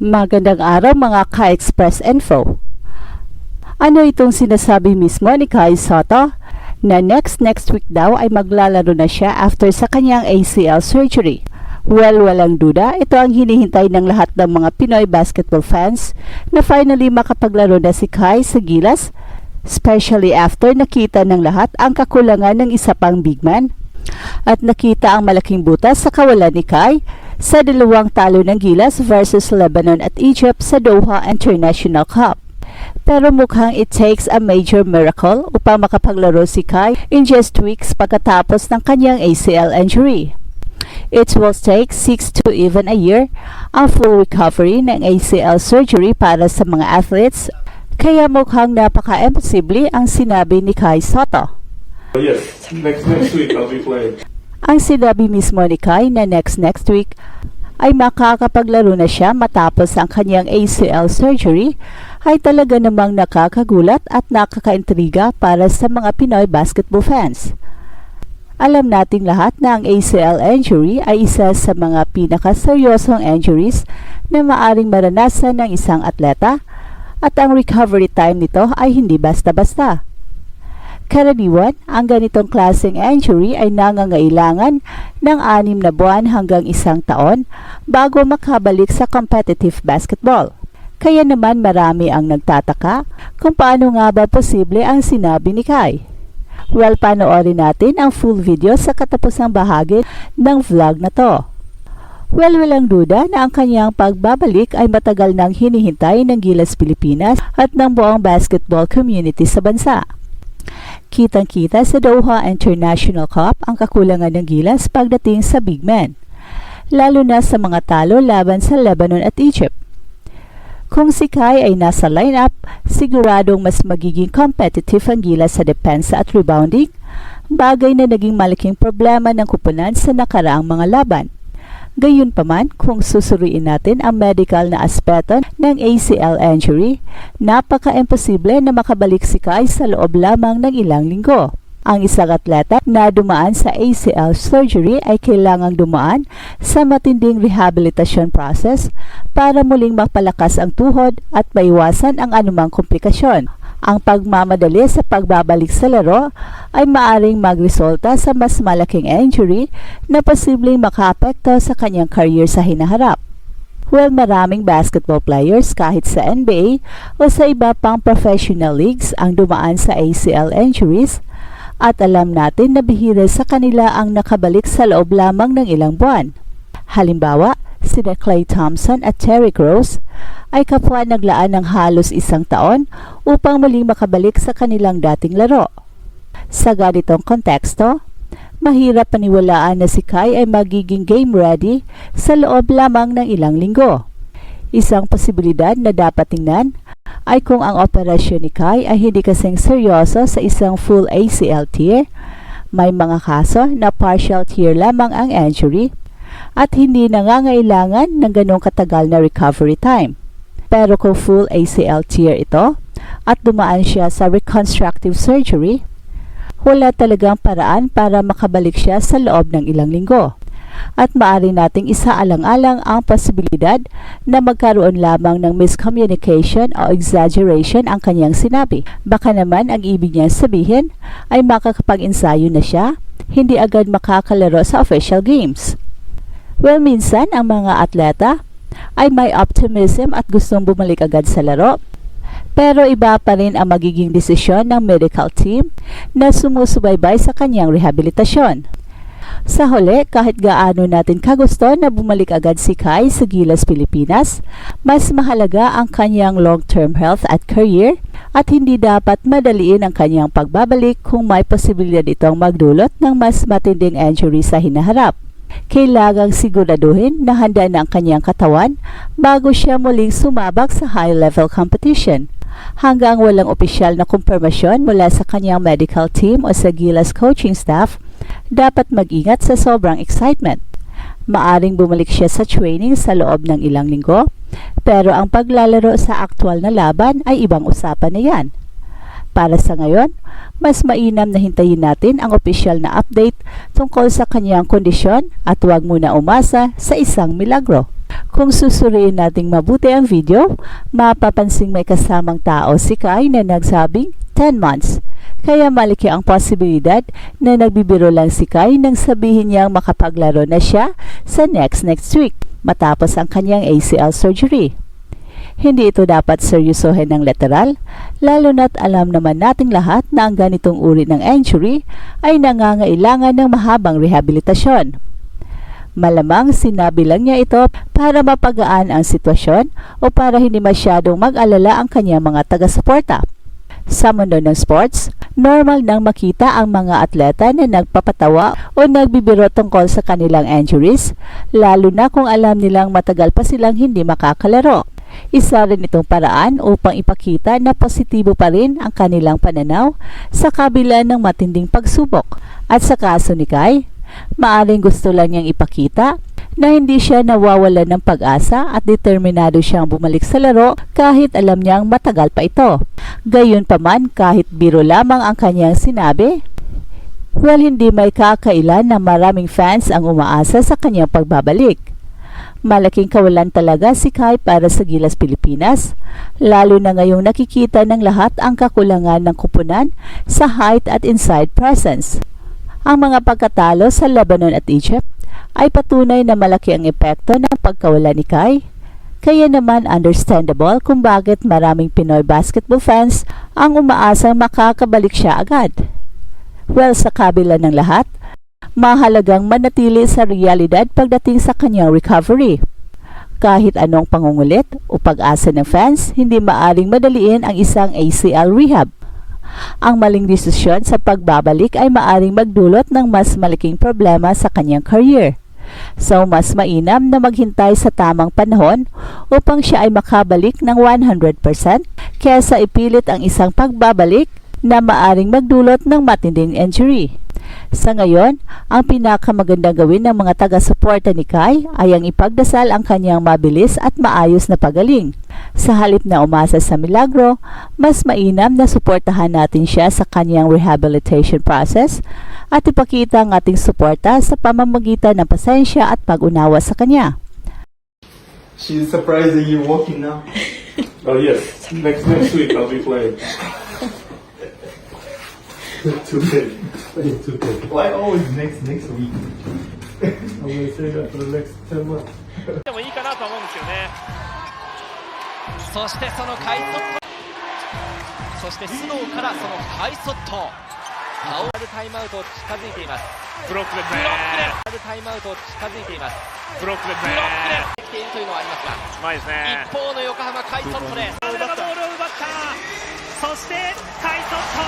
Magandang araw mga Ka-Express Info. Ano itong sinasabi mismo ni Kai Sotto na next week daw ay maglalaro na siya after sa kanyang ACL surgery? Well, walang duda, ito ang hinihintay ng lahat ng mga Pinoy basketball fans na finally makapaglaro na si Kai sa Gilas, especially after nakita ng lahat ang kakulangan ng isa pang big man. At nakita ang malaking butas sa kawalan ni Kai sa dalawang talo ng Gilas versus Lebanon at Egypt sa Doha International Cup. Pero mukhang it takes a major miracle upang makapaglaro si Kai in just weeks pagkatapos ng kanyang ACL injury. It will take 6 to even a year ang full recovery ng ACL surgery para sa mga athletes, kaya mukhang napaka-imposible ang sinabi ni Kai Sotto. Yes, next week I'll be playing. Ang sinabi mismo ni Kai na next week ay makakapaglaro na siya matapos ang kanyang ACL surgery ay talaga namang nakakagulat at nakakaintriga para sa mga Pinoy basketball fans. Alam nating lahat na ang ACL injury ay isa sa mga pinakaseryosong injuries na maaring maranasan ng isang atleta at ang recovery time nito ay hindi basta-basta. Karaniwan, ang ganitong klaseng injury ay nangangailangan ng 6 na buwan hanggang 1 taon bago makabalik sa competitive basketball. Kaya naman marami ang nagtataka kung paano nga ba posible ang sinabi ni Kai. Well, panoorin natin ang full video sa katapusang bahagi ng vlog na to. Well, walang duda na ang kanyang pagbabalik ay matagal nang hinihintay ng Gilas Pilipinas at ng buong basketball community sa bansa. Kitang-kita sa Doha International Cup ang kakulangan ng Gilas pagdating sa big men, lalo na sa mga talo laban sa Lebanon at Egypt. Kung si Kai ay nasa lineup, siguradong mas magiging competitive ang Gilas sa depensa at rebounding, bagay na naging malaking problema ng kupunan sa nakaraang mga laban. Gayunpaman, kung susuriin natin ang medical na aspeto ng ACL injury, napaka-imposible na makabalik si Kai sa loob lamang ng ilang linggo. Ang isang atleta na dumaan sa ACL surgery ay kailangang dumaan sa matinding rehabilitation process para muling mapalakas ang tuhod at maiwasan ang anumang komplikasyon. Ang pagmamadali sa pagbabalik sa laro ay maaring magresulta sa mas malaking injury na posibleng makaapekto sa kanyang career sa hinaharap. Well, maraming basketball players kahit sa NBA o sa iba pang professional leagues ang dumaan sa ACL injuries at alam natin na bihira sa kanila ang nakabalik sa loob lamang ng ilang buwan. Halimbawa, sina Klay Thompson at Derrick Rose ay kapwa naglaan ng halos 1 taon upang muling makabalik sa kanilang dating laro. Sa ganitong konteksto, mahirap paniwalaan na si Kai ay magiging game ready sa loob lamang ng ilang linggo. Isang posibilidad na dapat tingnan ay kung ang operasyon ni Kai ay hindi kasing seryoso sa isang full ACL tear, may mga kaso na partial tear lamang ang injury, at hindi nangangailangan ng ganong katagal na recovery time. Pero kung full ACL tear ito at dumaan siya sa reconstructive surgery, wala talagang paraan para makabalik siya sa loob ng ilang linggo. At maaari nating isaalang-alang ang posibilidad na magkaroon lamang ng miscommunication o exaggeration ang kanyang sinabi. Baka naman ang ibig niya sabihin ay makakapag-ensayo na siya, hindi agad makakalaro sa official games. Well, minsan ang mga atleta ay may optimism at gustong bumalik agad sa laro, pero iba pa rin ang magiging desisyon ng medical team na sumusubaybay sa kanyang rehabilitasyon. Sa huli, kahit gaano natin kagusto na bumalik agad si Kai sa Gilas Pilipinas, mas mahalaga ang kanyang long-term health at career at hindi dapat madaliin ang kanyang pagbabalik kung may posibilidad itong magdulot ng mas matinding injury sa hinaharap. Kailangang siguraduhin na handa na ang kanyang katawan bago siya muling sumabak sa high-level competition. Hanggang walang opisyal na kumpirmasyon mula sa kanyang medical team o sa Gilas coaching staff, dapat mag-ingat sa sobrang excitement. Maaring bumalik siya sa training sa loob ng ilang linggo, pero ang paglalaro sa aktual na laban ay ibang usapan na yan. Para sa ngayon, mas mainam na hintayin natin ang opisyal na update tungkol sa kanyang kondisyon at huwag muna umasa sa isang milagro. Kung susuriin nating mabuti ang video, mapapansing may kasamang tao si Kai na nagsabing 10 months. Kaya malaki ang posibilidad na nagbibiro lang si Kai nang sabihin niyang makapaglaro na siya sa next week matapos ang kanyang ACL surgery. Hindi ito dapat seryosohin ng literal, lalo na't alam naman nating lahat na ang ganitong uri ng injury ay nangangailangan ng mahabang rehabilitasyon. Malamang sinabi lang niya ito para mapagaan ang sitwasyon o para hindi masyadong mag-alala ang kanyang mga taga-suporta. Sa mundo ng sports, normal nang makita ang mga atleta na nagpapatawa o nagbibiro tungkol sa kanilang injuries, lalo na kung alam nilang matagal pa silang hindi makakalaro. Isa rin itong paraan upang ipakita na positibo pa rin ang kanilang pananaw sa kabila ng matinding pagsubok. At sa kaso ni Kai, maaring gusto lang niyang ipakita na hindi siya nawawalan ng pag-asa at determinado siyang bumalik sa laro kahit alam niyang matagal pa ito. Gayunpaman, kahit biro lamang ang kanyang sinabi, well, hindi may kakailan na maraming fans ang umaasa sa kanyang pagbabalik. Malaking kawalan talaga si Kai para sa Gilas Pilipinas, lalo na ngayong nakikita ng lahat ang kakulangan ng kupunan sa height at inside presence. Ang mga pagkatalo sa Lebanon at Egypt ay patunay na malaki ang epekto ng pagkawala ni Kai. Kaya naman understandable kung bakit maraming Pinoy basketball fans ang umaasang makakabalik siya agad. Well, sa kabila ng lahat, mahalagang manatili sa realidad pagdating sa kanyang recovery. Kahit anong pangungulit o pag-asa ng fans, hindi maaring madaliin ang isang ACL rehab. Ang maling desisyon sa pagbabalik ay maaring magdulot ng mas malaking problema sa kanyang career. So mas mainam na maghintay sa tamang panahon upang siya ay makabalik ng 100% kaysa ipilit ang isang pagbabalik na maaring magdulot ng matinding injury. Sa ngayon, ang pinakamagandang gawin ng mga taga-suporta ni Kai ay ang ipagdasal ang kanyang mabilis at maayos na pagaling. Sa halip na umasa sa milagro, mas mainam na suportahan natin siya sa kanyang rehabilitation process at ipakita ang ating suporta sa pamamagitan ng pasensya at pag-unawa sa kanya. She's surprising you walking now. Oh yes, next week I'll be playing. Too big. Too big. Why always next week? I'm gonna say that for the next 10 months. でもいいかなと思うんですよね。そしてそのカイソット、そして須藤からそのカイソット、青春タイムアウト近づいています。ブロックですね。青春タイムアウト近づいています。ブロックですね。ブロックで来ているというのはありますが、うまいですね。一方の横浜カイソットです。ボールを奪った。そしてカイソット。